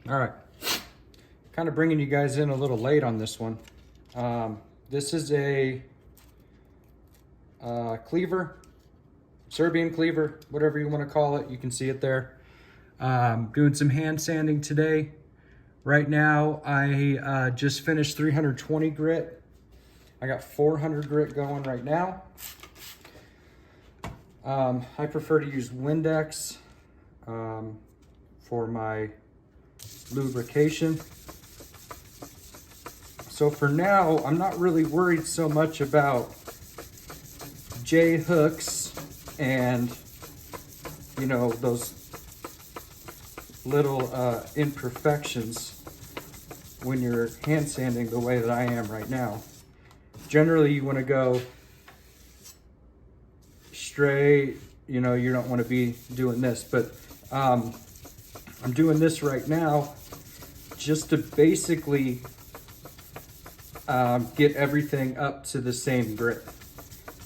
All right, kind of bringing you guys in a little late on this one. This is a cleaver, Serbian cleaver, whatever you want to call it. You can see it there. Doing some hand sanding today. Right now, I just finished 320 grit. I got 400 grit going right now. I prefer to use Windex for my lubrication. So for now, I'm not really worried so much about J hooks and, you know, those little imperfections when you're hand sanding the way that I am right now. Generally, you want to go straight, you know, you don't want to be doing this, but I'm doing this right now just to basically get everything up to the same grit.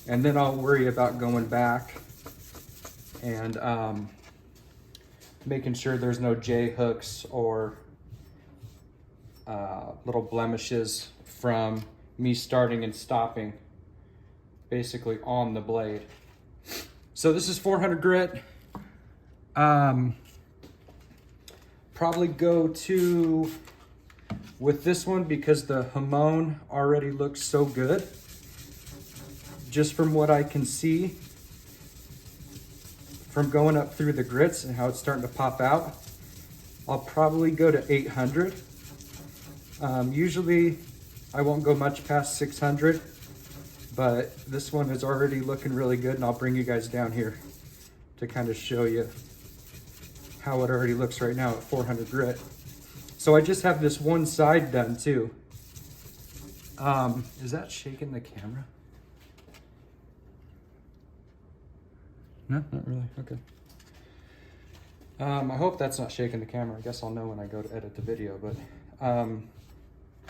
And then I'll worry about going back and making sure there's no J hooks or little blemishes from me starting and stopping basically on the blade. So this is 400 grit. Probably go to with this one because the hamon already looks so good. Just from what I can see from going up through the grits and how it's starting to pop out, I'll probably go to 800. Usually I won't go much past 600, but this one is already looking really good, and I'll bring you guys down here to kind of show you how it already looks right now at 400 grit. So I just have this one side done too. Is that shaking the camera? No, not really, okay. I hope that's not shaking the camera. I guess I'll know when I go to edit the video, but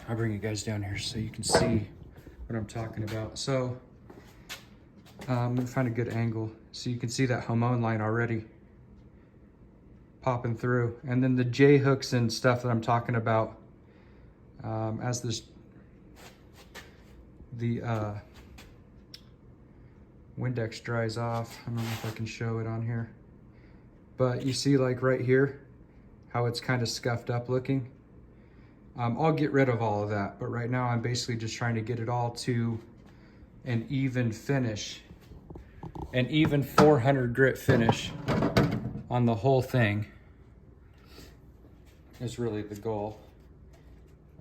I'll bring you guys down here so you can see what I'm talking about. So I'm gonna find a good angle so you can see that hamon line already popping through. And then the J hooks and stuff that I'm talking about, as the Windex dries off. I don't know if I can show it on here, but you see like right here, how it's kind of scuffed up looking. I'll get rid of all of that, but right now I'm basically just trying to get it all to an even finish, an even 400 grit finish on the whole thing is really the goal.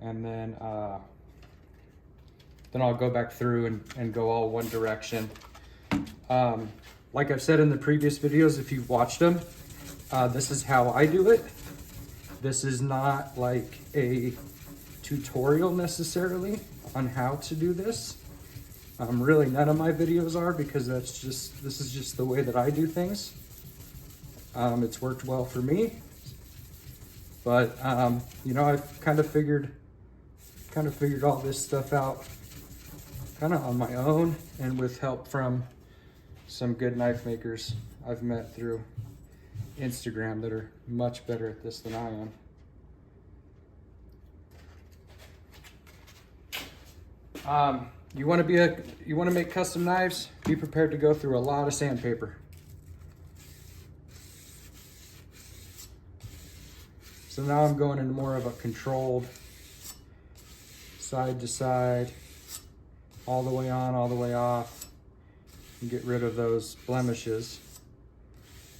And then I'll go back through and go all one direction. Like I've said in the previous videos, if you've watched them, this is how I do it. This is not like a tutorial necessarily on how to do this. Really none of my videos are, because this is just the way that I do things. It's worked well for me, but you know, I've kind of figured all this stuff out kind of on my own and with help from some good knife makers I've met through Instagram that are much better at this than I am. You want to make custom knives, be prepared to go through a lot of sandpaper. So now I'm going into more of a controlled side to side, all the way on, all the way off, and get rid of those blemishes.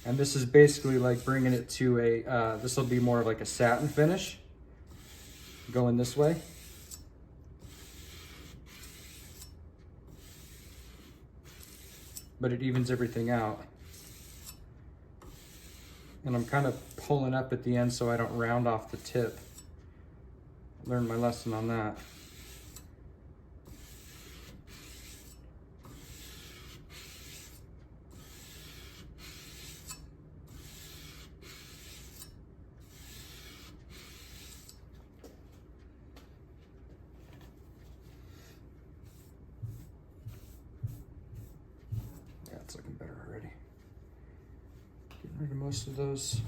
And this is basically like bringing it to a, this will be more like a satin finish, going this way. But it evens everything out. And I'm kind of pulling up at the end so I don't round off the tip. Learned my lesson on that. Yeah, it's looking better already. Getting rid of most of those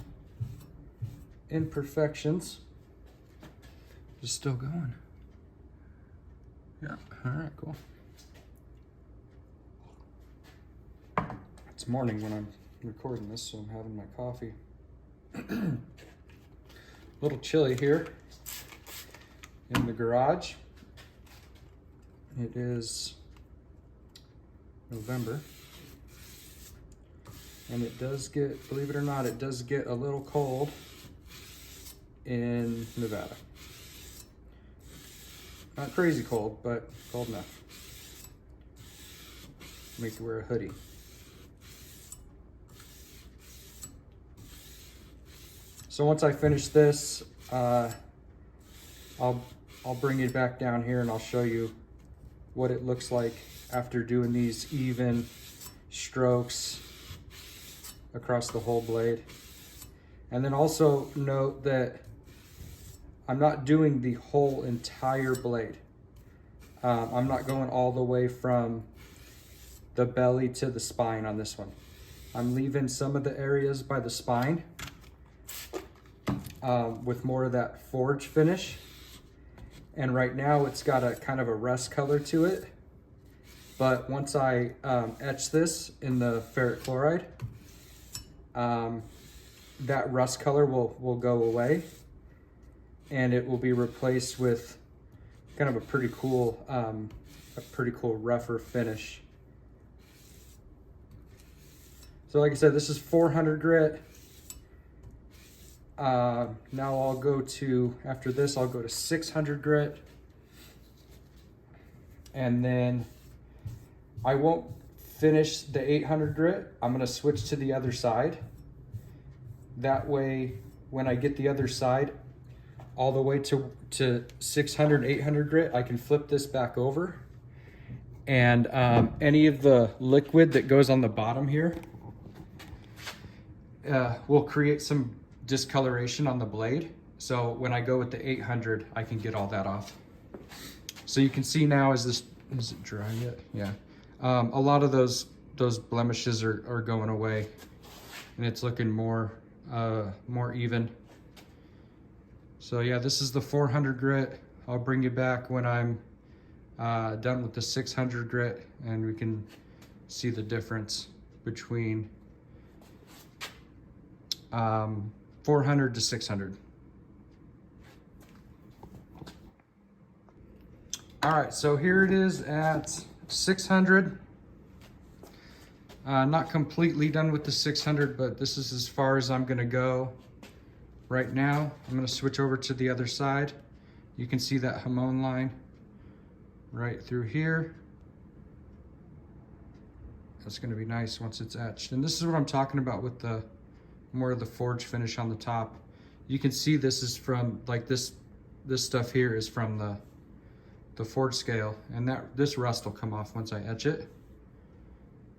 imperfections. It's still going. Yeah, all right, cool. It's morning when I'm recording this, so I'm having my coffee. A little chilly here in the garage. It is November. And it does get, believe it or not, it does get a little cold in Nevada. Not crazy cold, but cold enough. Make you wear a hoodie. So once I finish this, I'll bring it back down here and I'll show you what it looks like after doing these even strokes across the whole blade. And then also note that I'm not doing the whole entire blade. I'm not going all the way from the belly to the spine on this one. I'm leaving some of the areas by the spine with more of that forge finish. And right now it's got a kind of a rust color to it. But once I etch this in the ferric chloride, that rust color will go away and it will be replaced with kind of a pretty cool rougher finish. So like I said, this is 400 grit. Now I'll go to, after this, I'll go to 600 grit. And then I won't finish the 800 grit. I'm gonna switch to the other side. That way, when I get the other side, all the way to 600, 800 grit, I can flip this back over. And any of the liquid that goes on the bottom here will create some discoloration on the blade. So when I go with the 800, I can get all that off. So you can see now, is it dry yet? Yeah. A lot of those blemishes are going away and it's looking more even. So yeah, this is the 400 grit. I'll bring you back when I'm done with the 600 grit and we can see the difference between 400 to 600. All right, so here it is at 600. Not completely done with the 600, but this is as far as I'm gonna go right now. I'm gonna switch over to the other side. You can see that hamon line right through here. That's gonna be nice once it's etched. And this is what I'm talking about with the more of the forge finish on the top. You can see this is from, like this stuff here is from the forge scale, and this rust will come off once I etch it.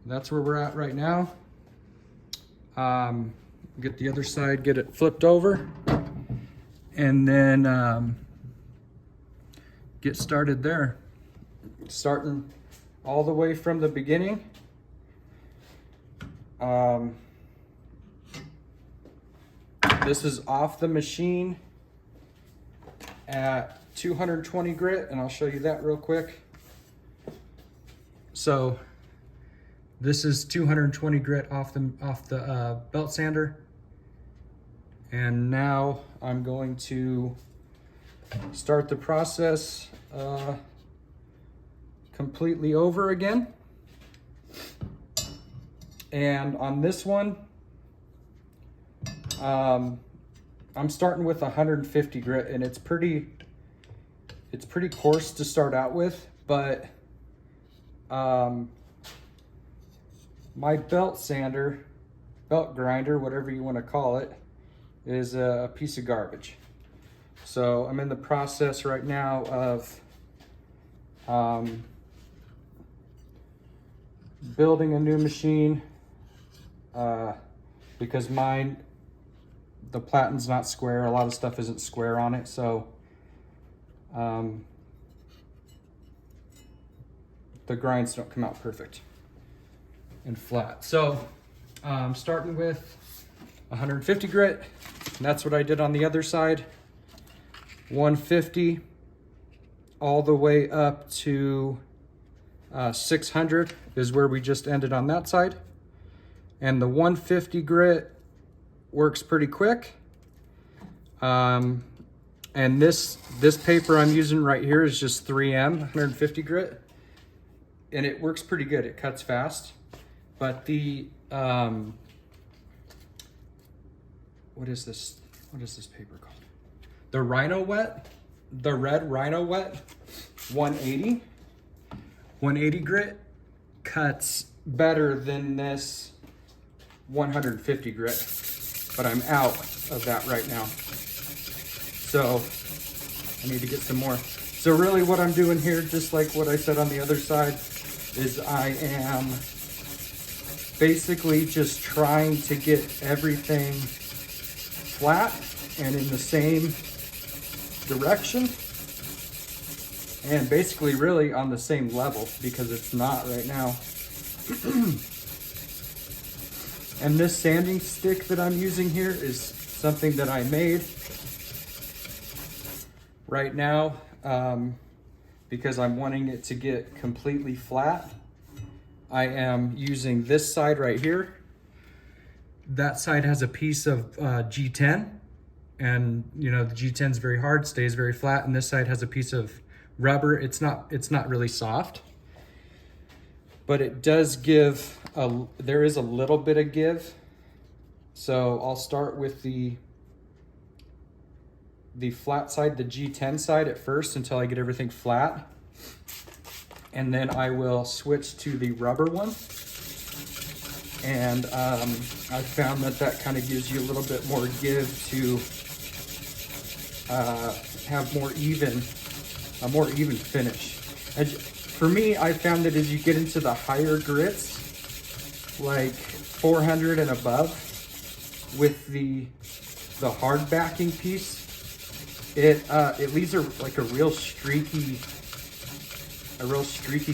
That's where we're at right now. Get the other side, get it flipped over, and then get started there. Starting all the way from the beginning. This is off the machine at 220 grit, and I'll show you that real quick. So this is 220 grit off the belt sander. And now I'm going to start the process completely over again. And on this one, I'm starting with 150 grit, and it's pretty coarse to start out with, but my belt grinder, whatever you want to call it, is a piece of garbage. So I'm in the process right now of building a new machine because the platen's not square. A lot of stuff isn't square on it, so the grinds don't come out perfect and flat. So I'm starting with 150 grit, and that's what I did on the other side. 150 all the way up to 600 is where we just ended on that side. And the 150 grit works pretty quick. And this paper I'm using right here is just 3M 150 grit, and it works pretty good. It cuts fast. But the what is this paper called? The Rhino Wet, the red Rhino Wet 180 grit cuts better than this 150 grit, but I'm out of that right now. So I need to get some more. So really what I'm doing here, just like what I said on the other side, is I am basically just trying to get everything flat and in the same direction, and basically really on the same level, because it's not right now. And this sanding stick that I'm using here is something that I made right now because I'm wanting it to get completely flat. I am using this side right here. That side has a piece of G10, and you know the G10 is very hard, stays very flat, and this side has a piece of rubber. It's not really soft, but it does give there is a little bit of give. So I'll start with the flat side, the G10 side at first until I get everything flat. And then I will switch to the rubber one. And I found that kind of gives you a little bit more give to have a more even finish. For me, I found that as you get into the higher grits, like 400 and above, with the hard backing piece, it leaves like a real streaky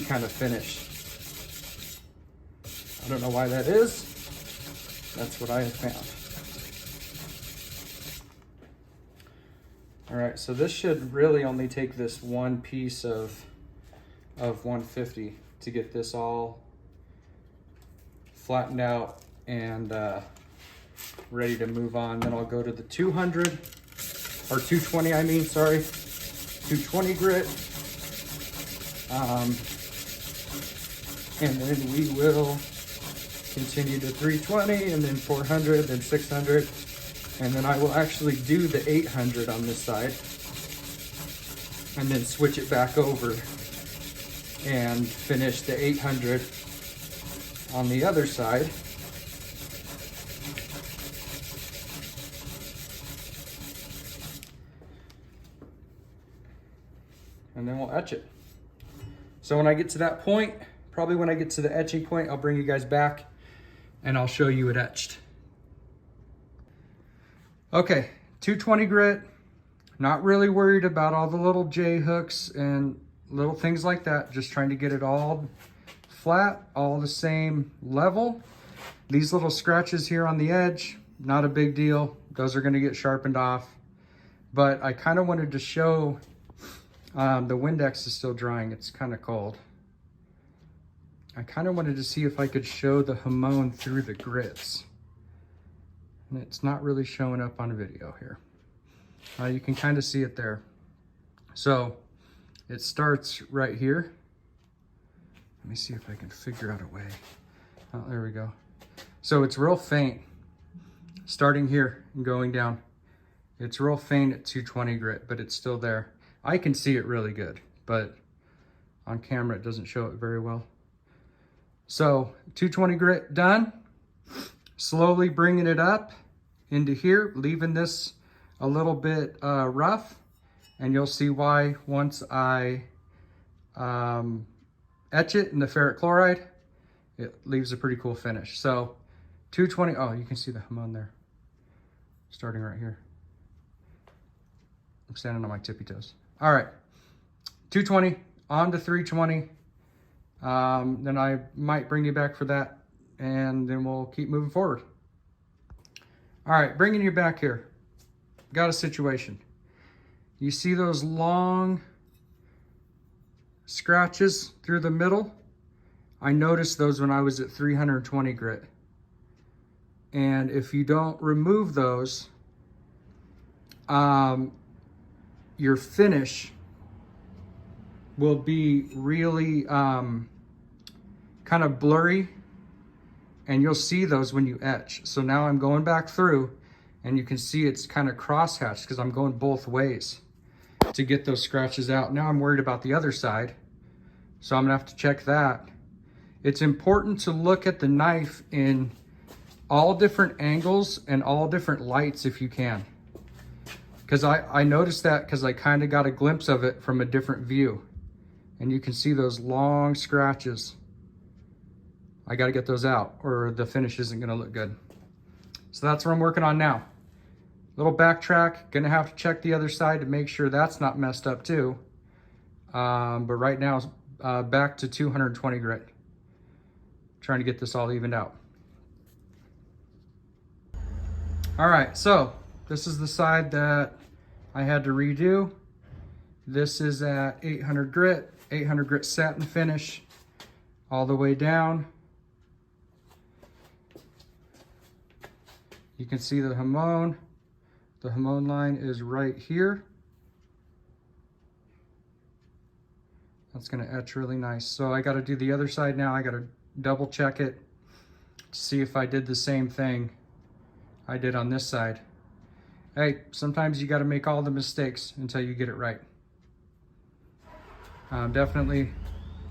kind of finish. I don't know why that is. That's what I have found. All right, so this should really only take this one piece of 150 to get this all flattened out and ready to move on. Then I'll go to the 200 or 220, I mean, sorry, 220 grit. And then we will continue to 320 and then 400, then 600. And then I will actually do the 800 on this side and then switch it back over and finish the 800 on the other side. And then we'll etch it. So when I get to that point, probably when I get to the etching point, I'll bring you guys back and I'll show you it etched. Okay, 220 grit. Not really worried about all the little J hooks and little things like that. Just trying to get it all flat, all the same level. These little scratches here on the edge, not a big deal. Those are gonna get sharpened off. But I kind of wanted to show, the Windex is still drying. It's kind of cold. I kind of wanted to see if I could show the hamon through the grits. And it's not really showing up on video here. You can kind of see it there. So it starts right here. Let me see if I can figure out a way. Oh, there we go. So it's real faint, starting here and going down. It's real faint at 220 grit, but it's still there. I can see it really good, but on camera it doesn't show it very well. So 220 grit done. Slowly bringing it up into here, leaving this a little bit rough, and you'll see why once I etch it in the ferric chloride. It leaves a pretty cool finish. So 220, oh, you can see the hamon there, starting right here. I'm standing on my tippy toes. All right, 220 on to 320. Then I might bring you back for that, and then we'll keep moving forward. All right, bringing you back here. Got a situation. You see those long scratches through the middle? I noticed those when I was at 320 grit. And if you don't remove those, your finish will be really kind of blurry, and you'll see those when you etch. So now I'm going back through, and you can see it's kind of crosshatched because I'm going both ways to get those scratches out. Now I'm worried about the other side, so I'm gonna have to check that. It's important to look at the knife in all different angles and all different lights if you can. Because I noticed that because I kind of got a glimpse of it from a different view. And you can see those long scratches. I got to get those out or the finish isn't going to look good. So that's what I'm working on now. Little backtrack, gonna have to check the other side to make sure that's not messed up too. But right now, back to 220 grit. Trying to get this all evened out. All right, so this is the side that I had to redo. This is at 800 grit satin finish all the way down. You can see the hamon. The hamon line is right here. That's gonna etch really nice. So I gotta do the other side now. I gotta double check it to see if I did the same thing I did on this side. Hey, sometimes you gotta make all the mistakes until you get it right. Definitely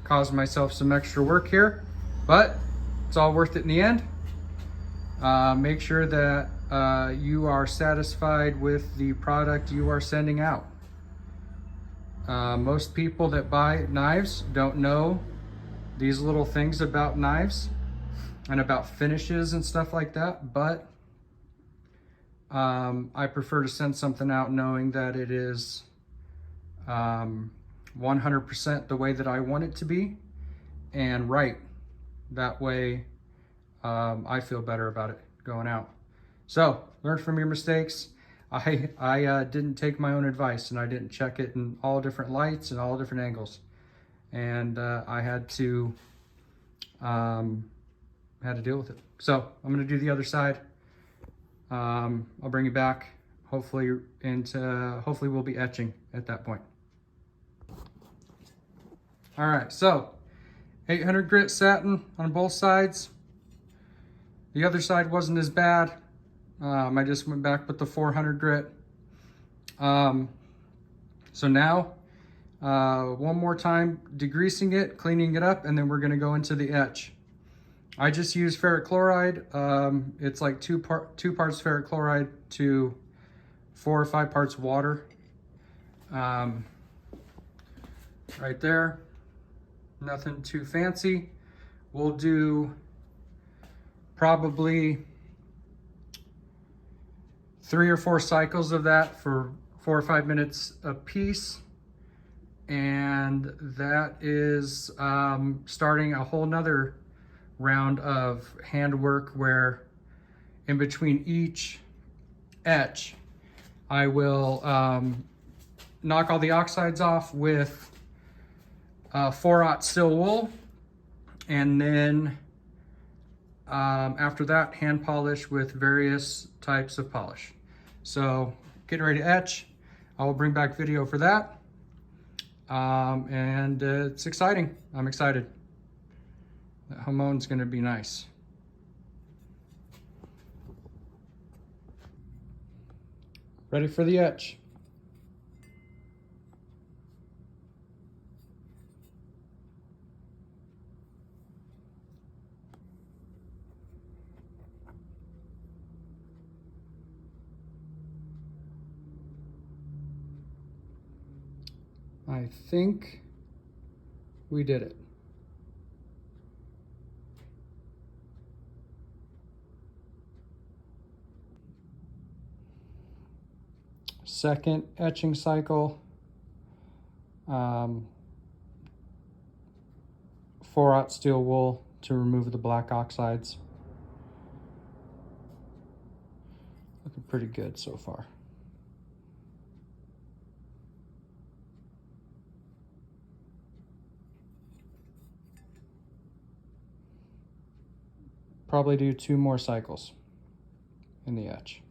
caused myself some extra work here, but it's all worth it in the end. Make sure that you are satisfied with the product you are sending out. Most people that buy knives don't know these little things about knives and about finishes and stuff like that, but I prefer to send something out knowing that it is 100% the way that I want it to be and right. That way I feel better about it going out. So learn from your mistakes. I didn't take my own advice and I didn't check it in all different lights and all different angles. And I had to deal with it. So I'm gonna do the other side. I'll bring you back hopefully we'll be etching at that point. All right, so 800 grit satin on both sides. The other side wasn't as bad. I just went back with the 400 grit. So now, one more time, degreasing it, cleaning it up, and then we're gonna go into the etch. I just use ferric chloride. It's like two parts ferric chloride to 4 or 5 parts water. Right there, nothing too fancy. We'll do probably 3 or 4 cycles of that for 4 or 5 minutes a piece. And that is starting a whole nother round of handwork where in between each etch, I will knock all the oxides off with 4/0 steel wool. And then after that, hand polish with various types of polish. So getting ready to etch. I will bring back video for that. And it's exciting. I'm excited. That hamon's gonna be nice. Ready for the etch. I think we did it. Second etching cycle, 4/0 steel wool to remove the black oxides. Looking pretty good so far. probably do 2 more cycles in the etch.